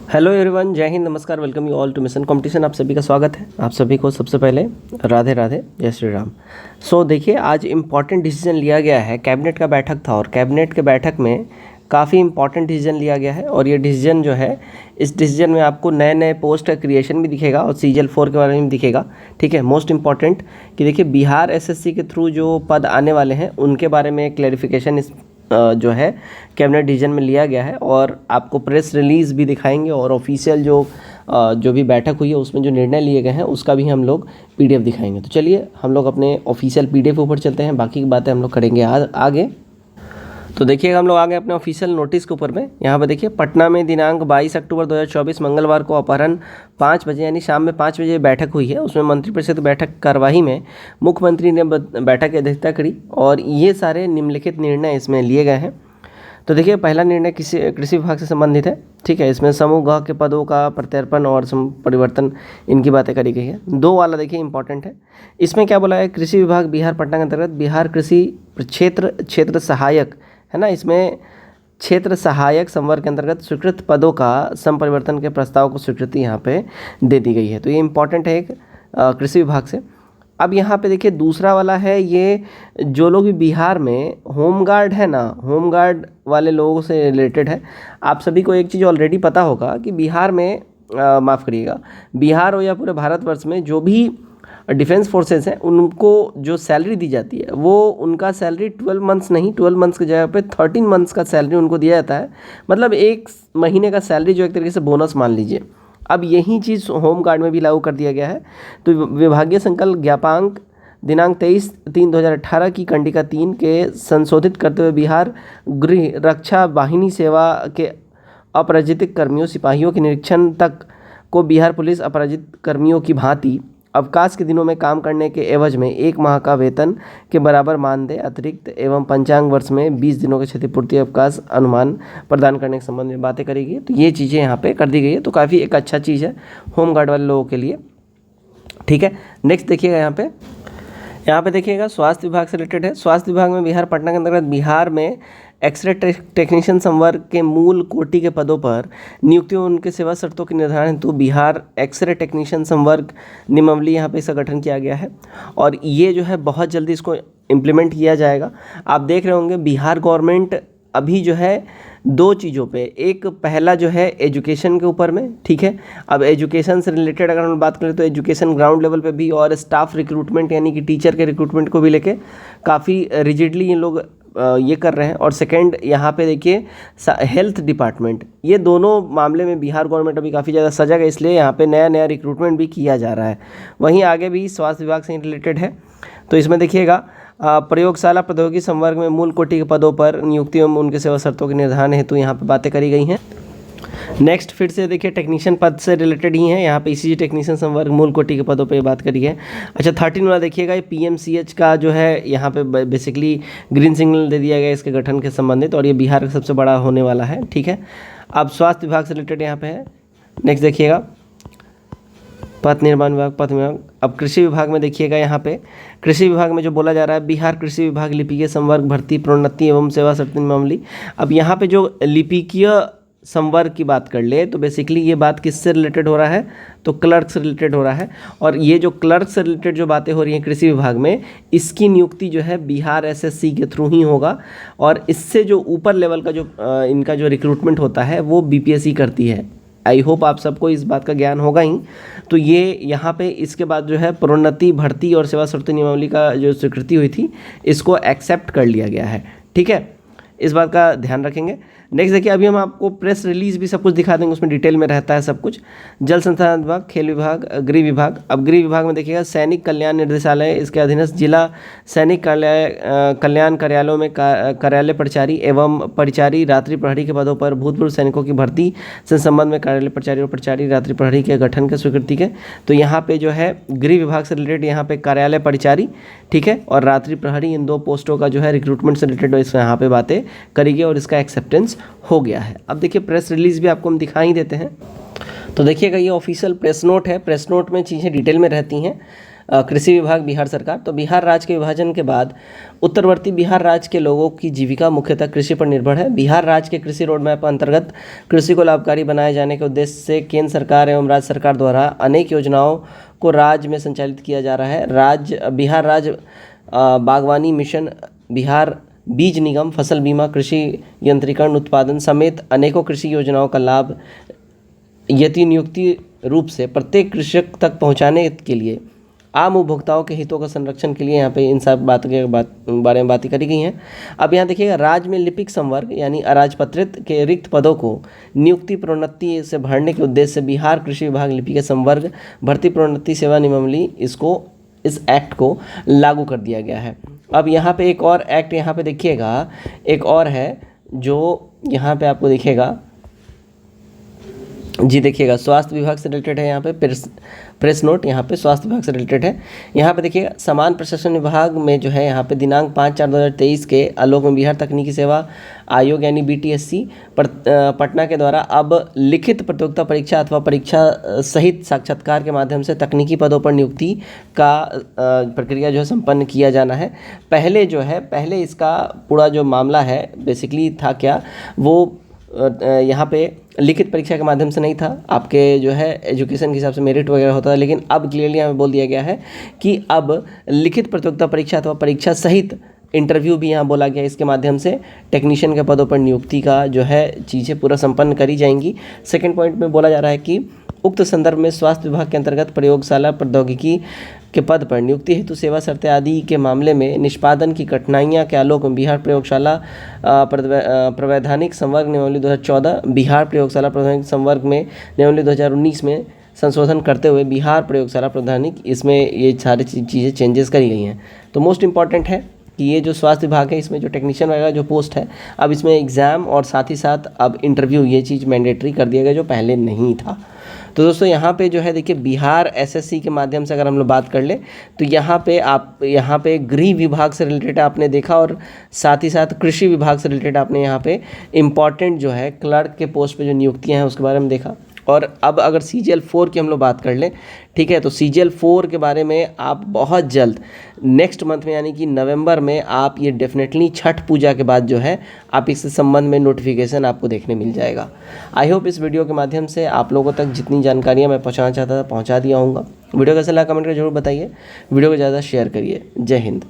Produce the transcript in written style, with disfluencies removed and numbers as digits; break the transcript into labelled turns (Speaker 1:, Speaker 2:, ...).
Speaker 1: Hello everyone, जय हिंद, नमस्कार, welcome you all to mission competition. आप सभी का स्वागत है। आप सभी को सबसे पहले राधे राधे, जय श्री राम। देखिए, आज इम्पॉर्टेंट डिसीजन लिया गया है। कैबिनेट का बैठक था और कैबिनेट के बैठक में काफ़ी इंपॉर्टेंट डिसीजन लिया गया है और ये डिसीजन जो है, इस डिसीजन में आपको नए नए पोस्ट का क्रिएशन भी दिखेगा और CGL4 के बारे में भी दिखेगा। ठीक है, मोस्ट इंपॉर्टेंट कि देखिए, बिहार SSC के थ्रू जो पद आने वाले हैं उनके बारे में क्लैरिफिकेशन इस जो है कैबिनेट डिसीजन में लिया गया है और आपको प्रेस रिलीज़ भी दिखाएंगे और ऑफिशियल जो भी बैठक हुई है उसमें जो निर्णय लिए गए हैं उसका भी हम लोग PDF दिखाएंगे। तो चलिए हम लोग अपने ऑफिशियल PDF ऊपर चलते हैं, बाकी की बातें हम लोग करेंगे आगे। तो देखिएगा, हम लोग आ गए अपने ऑफिशियल नोटिस के ऊपर में। यहाँ पर देखिए, पटना में दिनांक 22 अक्टूबर 2024 मंगलवार को अपराह्न 5 बजे यानी शाम में 5 बजे बैठक हुई है। उसमें मंत्रिपरिषद बैठक कार्यवाही में मुख्यमंत्री ने बैठक की अध्यक्षता करी और ये सारे निम्नलिखित निर्णय इसमें लिए गए हैं। तो देखिए, पहला निर्णय कृषि विभाग से संबंधित है। ठीक है, इसमें समूह ग के पदों का प्रत्यर्पण और परिवर्तन, इनकी बातें करी गई है। 2 वाला देखिए इंपॉर्टेंट है। इसमें क्या बोला है, कृषि विभाग बिहार पटना के अंतर्गत बिहार कृषि क्षेत्र सहायक है ना, इसमें क्षेत्र सहायक संवर्ग के अंतर्गत स्वीकृत पदों का संपरिवर्तन के प्रस्ताव को स्वीकृति यहाँ पे दे दी गई है। तो ये इंपॉर्टेंट है एक कृषि विभाग से। अब यहाँ पे देखिए, दूसरा वाला है, ये जो लोग भी बिहार में होमगार्ड है ना, होमगार्ड वाले लोगों से रिलेटेड है। आप सभी को एक चीज़ ऑलरेडी पता होगा कि बिहार में माफ़ करिएगा, बिहार हो या पूरे भारतवर्ष में जो भी डिफेंस फोर्सेस हैं उनको जो सैलरी दी जाती है वो उनका सैलरी 12 मंथ्स नहीं, 12 मंथ्स की जगह पे 13 मंथ्स का सैलरी उनको दिया जाता है। मतलब एक महीने का सैलरी जो एक तरीके से बोनस मान लीजिए। अब यही चीज़ होम गार्ड में भी लागू कर दिया गया है। तो विभागीय संकल्प ज्ञापांक दिनांक 23/3/2018 की कंडिका 3 के संशोधित करते हुए बिहार गृह रक्षा वाहिनी सेवा के अपराजित कर्मियों सिपाहियों के निरीक्षण तक को बिहार पुलिस अपराजित कर्मियों की भांति अवकाश के दिनों में काम करने के एवज में 1 माह का वेतन के बराबर मानदेय अतिरिक्त एवं पंचांग वर्ष में 20 दिनों के क्षतिपूर्ति अवकाश अनुमान प्रदान करने के संबंध में बातें करी गई। तो ये चीज़ें यहाँ पे कर दी गई है। तो काफ़ी एक अच्छा चीज़ है होमगार्ड वाले लोगों के लिए। ठीक है, नेक्स्ट देखिएगा, यहाँ पे देखिएगा स्वास्थ्य विभाग से रिलेटेड है। स्वास्थ्य विभाग में बिहार पटना के अंतर्गत बिहार में एक्सरे टेक्नीशियन संवर्ग के मूल कोटि के पदों पर नियुक्तियों उनके सेवा शर्तों के निर्धारण हेतु बिहार एक्सरे टेक्नीशियन संवर्ग नियमावली यहाँ पे इसका गठन किया गया है और ये जो है बहुत जल्दी इसको इम्प्लीमेंट किया जाएगा। आप देख रहे होंगे बिहार गवर्नमेंट अभी जो है 2 चीज़ों पे, एक पहला जो है एजुकेशन के ऊपर में। ठीक है, अब एजुकेशन से रिलेटेड अगर हम बात करें तो एजुकेशन ग्राउंड लेवल पे भी और स्टाफ रिक्रूटमेंट यानी कि टीचर के रिक्रूटमेंट को भी लेके काफ़ी रिजिडली इन लोग ये कर रहे हैं। और सेकंड यहाँ पे देखिए हेल्थ डिपार्टमेंट, ये दोनों मामले में बिहार गवर्नमेंट अभी काफ़ी ज़्यादा सजग है, इसलिए यहाँ पे नया रिक्रूटमेंट भी किया जा रहा है। वहीं आगे भी स्वास्थ्य विभाग से रिलेटेड है। तो इसमें देखिएगा प्रयोगशाला प्रौद्योगिकी संवर्ग में मूल कोटि के पदों पर नियुक्ति एवं उनके सेवा शर्तों के निर्धारण हेतु यहाँ पे बातें करी गई हैं। नेक्स्ट फिर से देखिए टेक्नीशियन पद से रिलेटेड ही है। यहाँ पे ECG टेक्नीशियन संवर्ग मूल कोटि के पदों पे बात करी है। अच्छा, 13 वाला देखिएगा, ये PMCH का जो है यहाँ पे बेसिकली ग्रीन सिग्नल दे दिया गया इसके गठन के संबंधित और ये बिहार का सबसे बड़ा होने वाला है। ठीक है, अब स्वास्थ्य विभाग से रिलेटेड यहाँ पे है। नेक्स्ट देखिएगा पथ निर्माण विभाग, पथ विभाग। अब कृषि विभाग में देखिएगा, यहाँ पे कृषि विभाग में जो बोला जा रहा है बिहार कृषि विभाग लिपिकीय संवर्ग भर्ती प्रोन्नति एवं सेवा शर्त मामली। अब यहाँ पे जो लिपिकीय संवर्ग की बात कर ले तो बेसिकली ये बात किससे रिलेटेड हो रहा है, तो क्लर्क से रिलेटेड हो रहा है। और ये जो क्लर्क से रिलेटेड जो बातें हो रही हैं कृषि विभाग में, इसकी नियुक्ति जो है बिहार SSC के थ्रू ही होगा और इससे जो ऊपर लेवल का जो इनका जो रिक्रूटमेंट होता है वो BPSC करती है। आई होप आप सबको इस बात का ज्ञान होगा ही। तो ये यहाँ पे इसके बाद जो है प्रोन्नति भर्ती और सेवा शर्त नियमावली का जो स्वीकृति हुई थी इसको एक्सेप्ट कर लिया गया है। ठीक है, इस बात का ध्यान रखेंगे। नेक्स्ट देखिए, अभी हम आपको प्रेस रिलीज भी सब कुछ दिखा देंगे, उसमें डिटेल में रहता है सब कुछ। जल संसाधन विभाग, खेल विभाग, गृह विभाग। अब गृह विभाग में देखिएगा सैनिक कल्याण निर्देशालय, इसके अधीनस्थ जिला सैनिक कल्याण कार्यालयों में कार्यालय परिचारी एवं परिचारी रात्रि प्रहरी के पदों पर भूतपूर्व सैनिकों की भर्ती से संबंध में कार्यालय परिचारी और परिचारी रात्रि प्रहरी के गठन के स्वीकृति के। तो यहाँ पे जो है गृह विभाग से रिलेटेड यहाँ पे कार्यालय परिचारी, ठीक है, और रात्रि प्रहरी, इन 2 पोस्टों का जो है रिक्रूटमेंट से रिलेटेड इसमें यहाँ पे बातें करी गई और इसका एक्सेप्टेंस हो गया है। अब देखिए प्रेस रिलीज भी आपको हम दिखा ही देते हैं। तो देखिएगा, ये ऑफिशियल प्रेस नोट है। प्रेस नोट में चीज़ें डिटेल में रहती हैं। कृषि विभाग बिहार सरकार। तो बिहार राज्य के विभाजन के बाद उत्तरवर्ती बिहार राज्य के लोगों की जीविका मुख्यतः कृषि पर निर्भर है। बिहार राज्य के कृषि रोड मैप अंतर्गत कृषि को लाभकारी बनाए जाने के उद्देश्य से केंद्र सरकार एवं राज्य सरकार द्वारा अनेक योजनाओं को राज्य में संचालित किया जा रहा है। बिहार राज्य बागवानी मिशन, बिहार बीज निगम, फसल बीमा, कृषि यंत्रीकरण उत्पादन समेत अनेकों कृषि योजनाओं का लाभ यति नियुक्ति रूप से प्रत्येक कृषक तक पहुंचाने के लिए आम उपभोक्ताओं के हितों का संरक्षण के लिए यहाँ पे इन सब बारे में बातें करी गई हैं। अब यहाँ देखिएगा, राज्य में लिपिक संवर्ग यानी अराजपत्रित के रिक्त पदों को नियुक्ति प्रोन्नति से भरने के उद्देश्य से बिहार कृषि विभाग लिपिक संवर्ग भर्ती प्रोन्नति सेवा नियमावली इस एक्ट को लागू कर दिया गया है। अब यहाँ पे एक और एक्ट यहाँ पे देखिएगा, एक और है जो यहाँ पे आपको दिखेगा जी, देखिएगा स्वास्थ्य विभाग से रिलेटेड है। यहाँ पे प्रेस नोट यहाँ पे स्वास्थ्य विभाग से रिलेटेड है। यहाँ पे देखिएगा, समान प्रशासन विभाग में जो है यहाँ पे दिनांक 5/4/2023 के आलोक में बिहार तकनीकी सेवा आयोग यानी BTSC पटना के द्वारा अब लिखित प्रतियोगिता परीक्षा अथवा परीक्षा सहित साक्षात्कार के माध्यम से तकनीकी पदों पर नियुक्ति का प्रक्रिया जो है संपन्न किया जाना है। पहले इसका पूरा जो मामला है बेसिकली था क्या, वो यहाँ पे लिखित परीक्षा के माध्यम से नहीं था, आपके जो है एजुकेशन के हिसाब से मेरिट वगैरह होता है, लेकिन अब क्लियरली यहाँ पे बोल दिया गया है कि अब लिखित प्रतियोगिता परीक्षा अथवा परीक्षा सहित इंटरव्यू भी यहाँ बोला गया, इसके माध्यम से टेक्नीशियन के पदों पर नियुक्ति का जो है चीज़ें पूरा संपन्न करी जाएंगी। सेकंड पॉइंट में बोला जा रहा है कि उक्त संदर्भ में स्वास्थ्य विभाग के अंतर्गत प्रयोगशाला प्रौद्योगिकी के पद पर नियुक्ति हेतु सेवा शर्तें आदि के मामले में निष्पादन की कठिनाइयां के आलोक में बिहार प्रयोगशाला प्रवैधानिक संवर्ग नियमावली 2014, बिहार प्रयोगशाला प्रवैधानिक संवर्ग में नियमावली 2019 में संशोधन करते हुए बिहार प्रयोगशाला प्रवैधानिक, इसमें ये सारी चीज़ें चेंजेस करी गई हैं। तो मोस्ट इंपॉर्टेंट है कि ये जो स्वास्थ्य विभाग है इसमें जो टेक्नीशियन वगैरह जो पोस्ट है, अब इसमें एग्ज़ाम और साथ ही साथ अब इंटरव्यू ये चीज़ मैंडेटरी कर दिया गया जो पहले नहीं था। तो दोस्तों यहाँ पे जो है देखिए, बिहार SSC के माध्यम से अगर हम लोग बात कर ले तो यहाँ पे गृह विभाग से रिलेटेड आपने देखा और साथ ही साथ कृषि विभाग से रिलेटेड आपने यहाँ पे इम्पॉर्टेंट जो है क्लर्क के पोस्ट पे जो नियुक्तियाँ हैं उसके बारे में देखा। और अब अगर CGL 4 की हम लोग बात कर लें, ठीक है, तो CGL 4 के बारे में आप बहुत जल्द नेक्स्ट मंथ में यानी कि नवंबर में आप ये डेफिनेटली छठ पूजा के बाद जो है आप इससे संबंध में नोटिफिकेशन आपको देखने मिल जाएगा। आई होप इस वीडियो के माध्यम से आप लोगों तक जितनी जानकारियाँ मैं पहुँचाना चाहता था पहुँचा दिया हूँगा। वीडियो कैसा लगा कमेंट करके जरूर बताइए, वीडियो को ज़्यादा शेयर करिए। जय हिंद।